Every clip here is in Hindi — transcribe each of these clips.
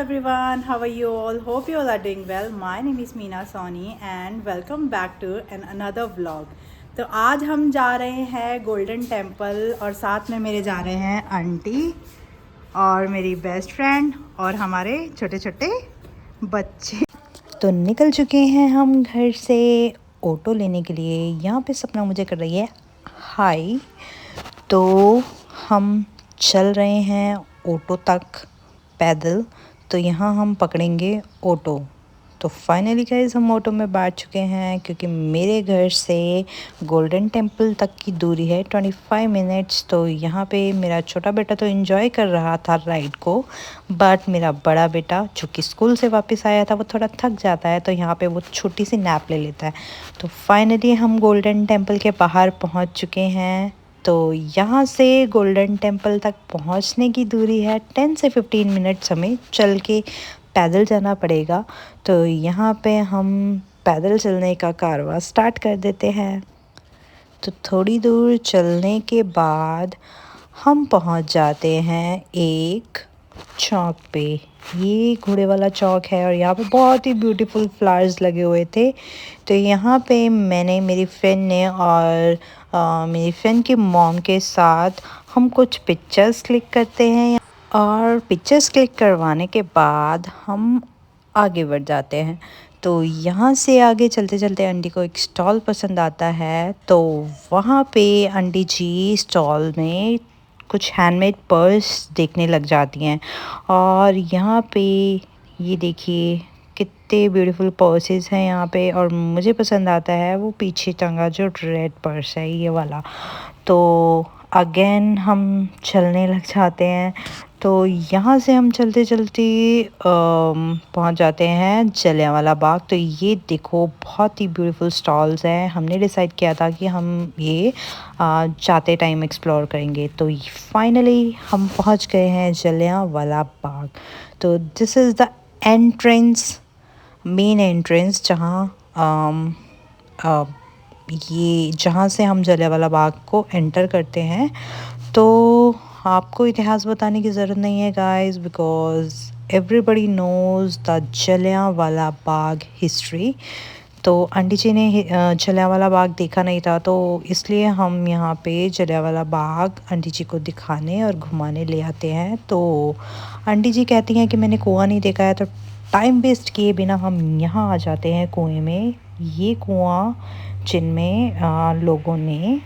everyone, how are you all? Hope you all are doing well. My name is Meena Soni and welcome back to another vlog. तो आज हम जा रहे हैं गोल्डन टेम्पल और साथ में मेरे जा रहे हैं आंटी और मेरी बेस्ट फ्रेंड और हमारे छोटे छोटे बच्चे। तो निकल चुके हैं हम घर से ऑटो लेने के लिए। यहाँ पे सपना मुझे कर रही है हाय। तो हम चल रहे हैं ऑटो तक पैदल। तो यहाँ हम पकड़ेंगे ऑटो। तो फाइनली गाइस हम ऑटो में बैठ चुके हैं क्योंकि मेरे घर से गोल्डन टेम्पल तक की दूरी है 25 मिनट्स। तो यहाँ पे मेरा छोटा बेटा तो एंजॉय कर रहा था राइड को, बट मेरा बड़ा बेटा जो कि स्कूल से वापस आया था वो थोड़ा थक जाता है, तो यहाँ पे वो छोटी सी नैप ले लेता है। तो फाइनली हम गोल्डन टेम्पल के बाहर पहुँच चुके हैं। तो यहाँ से गोल्डन टेम्पल तक पहुँचने की दूरी है 10 से 15 मिनट्स, हमें चल के पैदल जाना पड़ेगा। तो यहाँ पे हम पैदल चलने का कारवां स्टार्ट कर देते हैं। तो थोड़ी दूर चलने के बाद हम पहुँच जाते हैं एक चौक पे। ये घोड़े वाला चौक है और यहाँ पे बहुत ही ब्यूटीफुल फ्लावर्स लगे हुए थे। तो यहाँ पे मैंने मेरी फ्रेंड ने और मेरी फ्रेंड की मॉम के साथ हम कुछ पिक्चर्स क्लिक करते हैं और पिक्चर्स क्लिक करवाने के बाद हम आगे बढ़ जाते हैं। तो यहाँ से आगे चलते चलते आंटी को एक स्टॉल पसंद आता है। तो वहाँ पे आंटी जी स्टॉल में कुछ हैंडमेड पर्स देखने लग जाती हैं और यहाँ पे ये देखिए कितने ब्यूटीफुल पर्सेस हैं यहाँ पे। और मुझे पसंद आता है वो पीछे टंगा जो रेड पर्स है ये वाला। तो अगेन हम चलने लग जाते हैं। तो यहाँ से हम चलते चलते पहुँच जाते हैं जलियांवाला बाग। तो ये देखो बहुत ही ब्यूटीफुल स्टॉल्स हैं। हमने डिसाइड किया था कि हम ये जाते टाइम एक्सप्लोर करेंगे। तो फाइनली हम पहुँच गए हैं जलियांवाला बाग। तो this is the entrance, main entrance, ये जहाँ से हम जलियांवाला बाग को एंटर करते हैं। तो आपको इतिहास बताने की ज़रूरत नहीं है guys, because everybody nose the Jallianwala Bagh history. तो आंटी जी ने जलियांवाला बाग देखा नहीं था, तो इसलिए हम यहाँ पे जलियांवाला बाग आंटी जी को दिखाने और घुमाने ले आते हैं। तो आंटी जी कहती हैं कि मैंने कुआं नहीं देखा है, तो टाइम वेस्ट किए बिना हम यहाँ आ जाते हैं कुएं में। ये कुआं जिनमें लोगों ने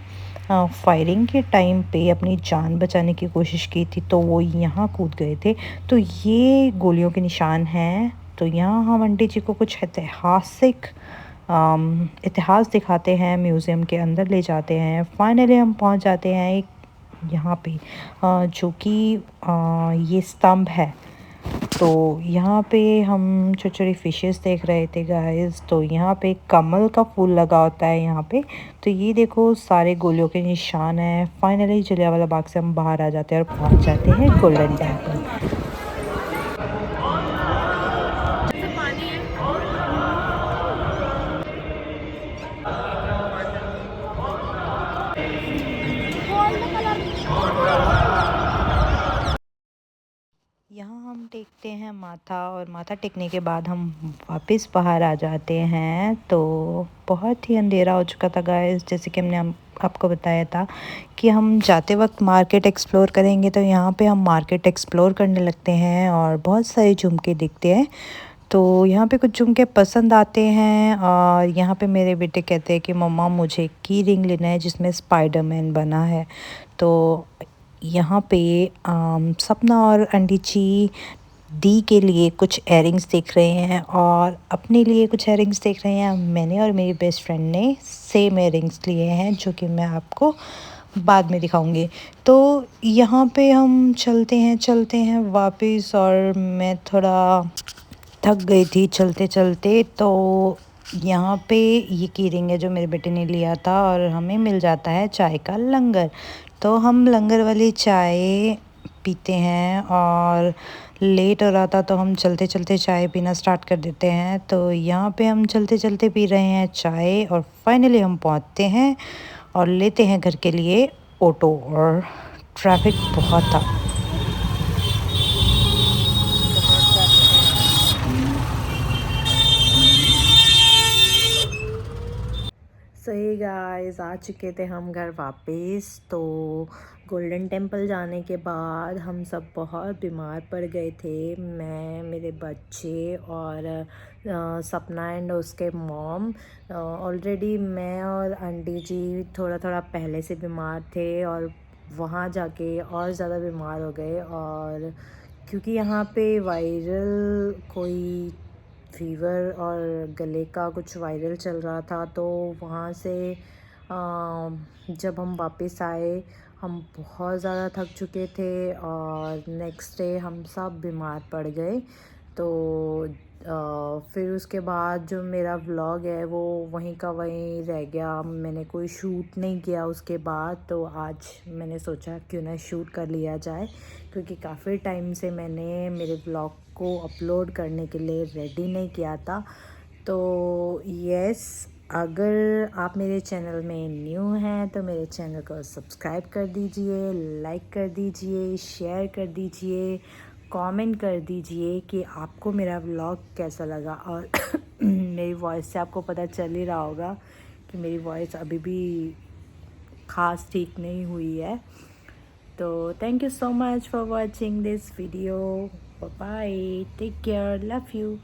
फायरिंग के टाइम पे अपनी जान बचाने की कोशिश की थी, तो वो यहाँ कूद गए थे। तो ये गोलियों के निशान हैं। तो यहाँ हम आंटी जी को कुछ ऐतिहासिक इतिहास दिखाते हैं, म्यूज़ियम के अंदर ले जाते हैं। फाइनली हम पहुँच जाते हैं एक यहाँ पे जो कि ये स्तंभ है। तो यहाँ पे हम छोटी छोटी फिशेस देख रहे थे गाइस। तो यहाँ पे कमल का फूल लगा होता है यहाँ पे। तो ये देखो सारे गोलियों के निशान हैं। फाइनली जलियांवाला बाग से हम बाहर आ जाते हैं और पहुँच जाते हैं गोल्डन टेम्पल। यहाँ हम टेकते हैं माथा और माथा टेकने के बाद हम वापस बाहर आ जाते हैं। तो बहुत ही अंधेरा हो चुका था गाइस, जैसे कि हमने आपको बताया था कि हम जाते वक्त मार्केट एक्सप्लोर करेंगे। तो यहाँ पे हम मार्केट एक्सप्लोर करने लगते हैं और बहुत सारे झुमके दिखते हैं। तो यहाँ पे कुछ झुमके पसंद आते हैं और यहाँ पे मेरे बेटे कहते हैं कि मम्मा मुझे की रिंग लेना है जिसमें स्पाइडरमैन बना है। तो यहाँ पे सपना और आंटी जी दी के लिए कुछ एयरिंग्स देख रहे हैं और अपने लिए कुछ एयरिंग्स देख रहे हैं। मैंने और मेरी बेस्ट फ्रेंड ने सेम एयरिंग्स लिए हैं जो कि मैं आपको बाद में दिखाऊंगी। तो यहाँ पे हम चलते हैं वापस और मैं थोड़ा थक गई थी चलते चलते। तो यहाँ पे ये की रिंग है जो मेरे बेटे ने लिया था और हमें मिल जाता है चाय का लंगर। तो हम लंगर वाली चाय पीते हैं और लेट हो रहा था तो हम चलते चलते चाय पीना स्टार्ट कर देते हैं। तो यहाँ पे हम चलते चलते पी रहे हैं चाय और फाइनली हम पहुँचते हैं और लेते हैं घर के लिए ऑटो। और ट्रैफिक बहुत था। हे गाइस, आ चुके थे हम घर वापस। तो गोल्डन टेम्पल जाने के बाद हम सब बहुत बीमार पड़ गए थे, मैं, मेरे बच्चे और सपना एंड उसके मॉम। ऑलरेडी मैं और आंटी जी थोड़ा थोड़ा पहले से बीमार थे और वहाँ जाके और ज़्यादा बीमार हो गए। और क्योंकि यहाँ पे वायरल कोई फीवर और गले का कुछ वायरल चल रहा था, तो वहाँ से जब हम वापस आए हम बहुत ज़्यादा थक चुके थे और नेक्स्ट डे हम सब बीमार पड़ गए। तो फिर उसके बाद जो मेरा व्लॉग है वो वहीं का वहीं रह गया, मैंने कोई शूट नहीं किया उसके बाद। तो आज मैंने सोचा क्यों ना शूट कर लिया जाए, क्योंकि काफ़ी टाइम से मैंने मेरे व्लॉग को अपलोड करने के लिए रेडी नहीं किया था। तो यस, अगर आप मेरे चैनल में न्यू हैं तो मेरे चैनल को सब्सक्राइब कर दीजिए, लाइक कर दीजिए, शेयर कर दीजिए, कमेंट कर दीजिए कि आपको मेरा व्लॉग कैसा लगा। और मेरी वॉइस से आपको पता चल ही रहा होगा कि मेरी वॉइस अभी भी ख़ास ठीक नहीं हुई है। तो thank you so much for watching this video. Bye bye, take care, love you.